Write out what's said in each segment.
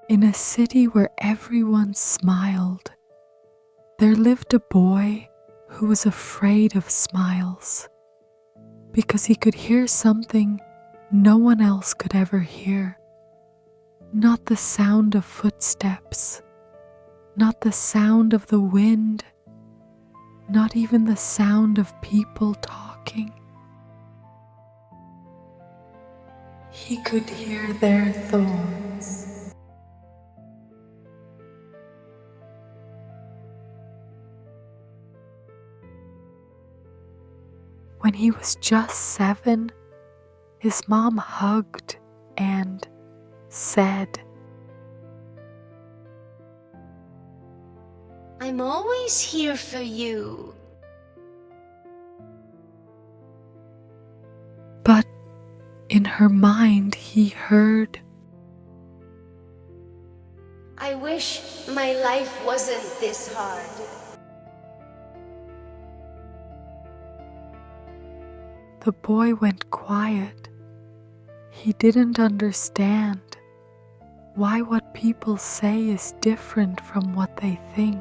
In a city where everyone smiled, there lived a boy who was afraid of smiles because he could hear something no one else could ever hear. Not the sound of footsteps, not the sound of the wind, not even the sound of people talking. He could hear their thorns. When he was just 7, his mom hugged and said, "I'm always here for you." But in her mind he heard, "I wish my life wasn't this hard." The boy went quiet. He didn't understand why what people say is different from what they think.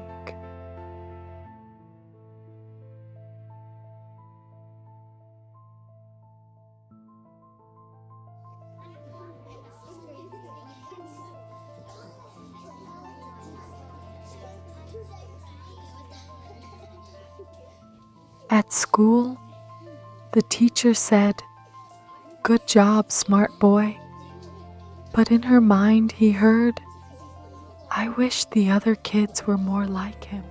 At school, the teacher said, "Good job, smart boy." But in her mind he heard, "I wish the other kids were more like him."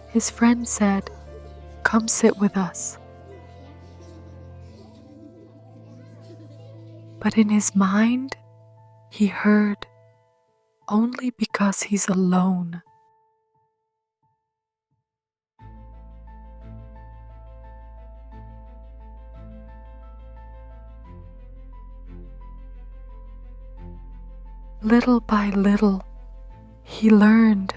His friend said, "Come sit with us." But in his mind, he heard, "Only because he's alone." Little by little, he learned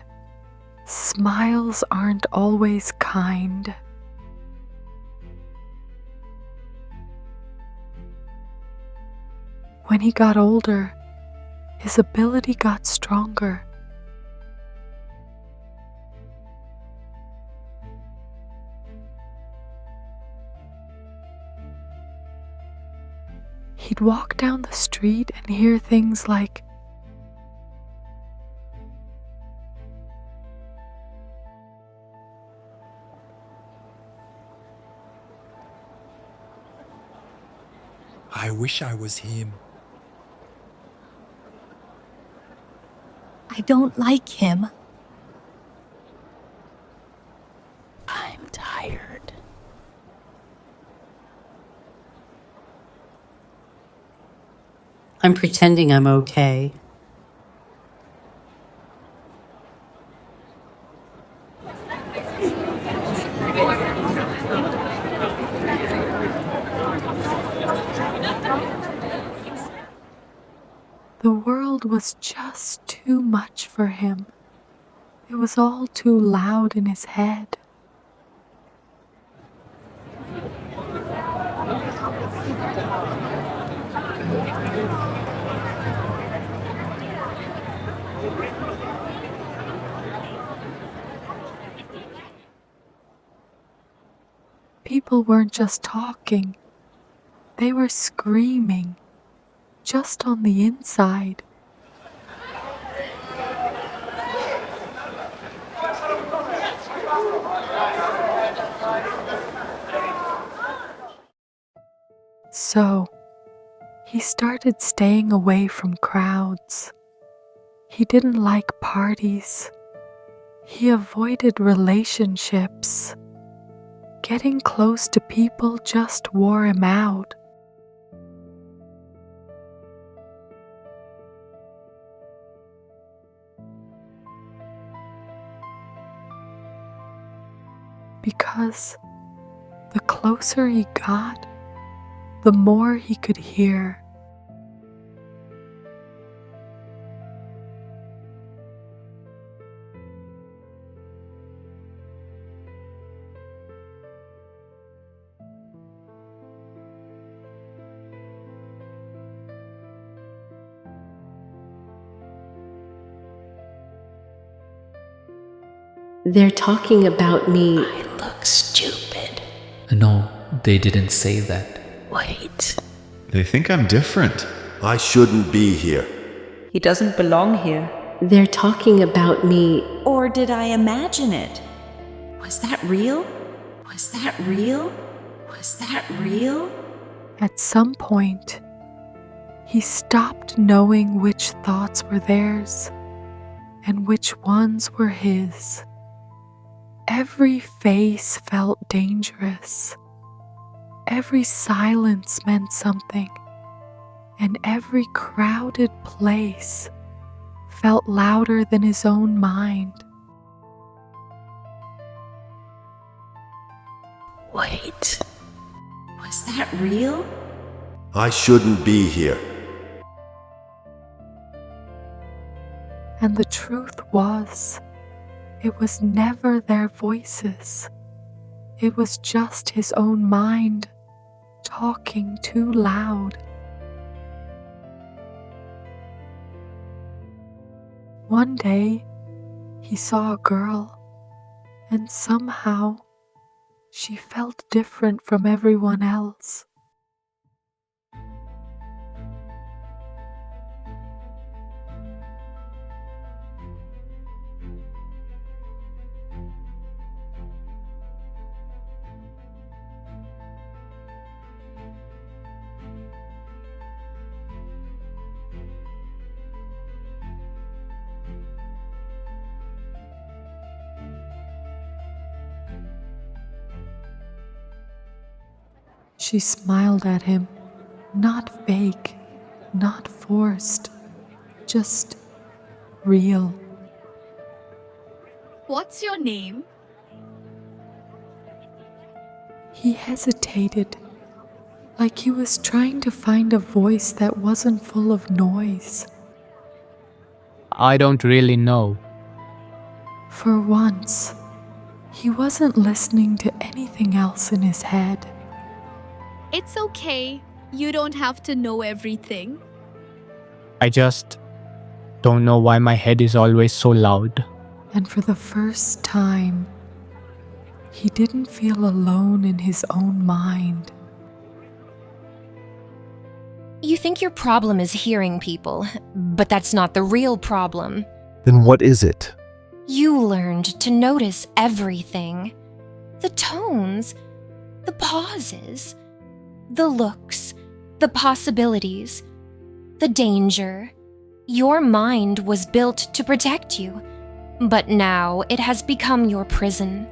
smiles aren't always kind. When he got older, his ability got stronger. He'd walk down the street and hear things like, "I wish I was him." I don't like him. I'm tired. I'm pretending I'm okay. the world was just too much for him. It was all too loud in his head. People weren't just talking, they were screaming, just on the inside. So, he started staying away from crowds. He didn't like parties. He avoided relationships. Getting close to people just wore him out. Because the closer he got, the more he could hear. They're talking about me. I look stupid. No, they didn't say that. Wait. They think I'm different. I shouldn't be here. He doesn't belong here. They're talking about me. Or did I imagine it? Was that real? Was that real? Was that real? At some point, he stopped knowing which thoughts were theirs and which ones were his. Every face felt dangerous. Every silence meant something, and every crowded place felt louder than his own mind. Wait. Was that real? I shouldn't be here. And the truth was, it was never their voices. It was just his own mind talking too loud. One day, he saw a girl, and somehow she felt different from everyone else. She smiled at him, not fake, not forced, just real. What's your name? He hesitated, like he was trying to find a voice that wasn't full of noise. I don't really know. For once, he wasn't listening to anything else in his head. It's okay. You don't have to know everything. I just don't know why my head is always so loud. And for the first time, he didn't feel alone in his own mind. You think your problem is hearing people, but that's not the real problem. Then what is it? You learned to notice everything. The tones, the pauses, the looks, the possibilities, the danger. Your mind was built to protect you, but now it has become your prison.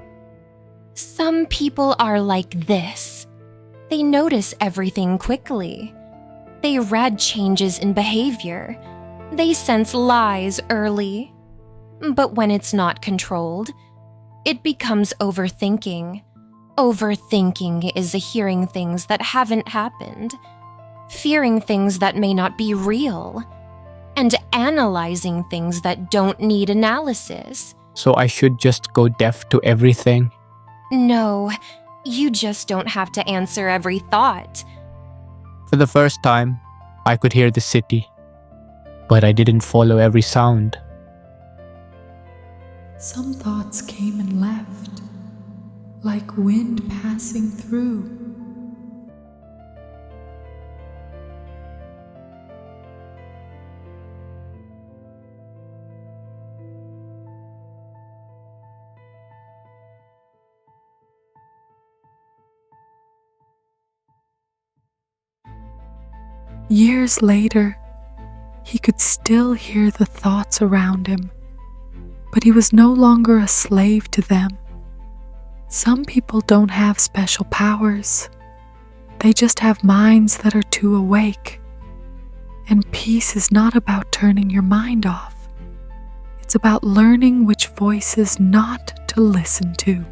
Some people are like this. They notice everything quickly. They read changes in behavior. They sense lies early. But when it's not controlled, it becomes overthinking. Overthinking is hearing things that haven't happened, fearing things that may not be real, and analyzing things that don't need analysis. So I should just go deaf to everything? No, you just don't have to answer every thought. For the first time, I could hear the city, but I didn't follow every sound. Some thoughts came and left, like wind passing through. Years later, he could still hear the thoughts around him, but he was no longer a slave to them. Some people don't have special powers. They just have minds that are too awake. And peace is not about turning your mind off. It's about learning which voices not to listen to.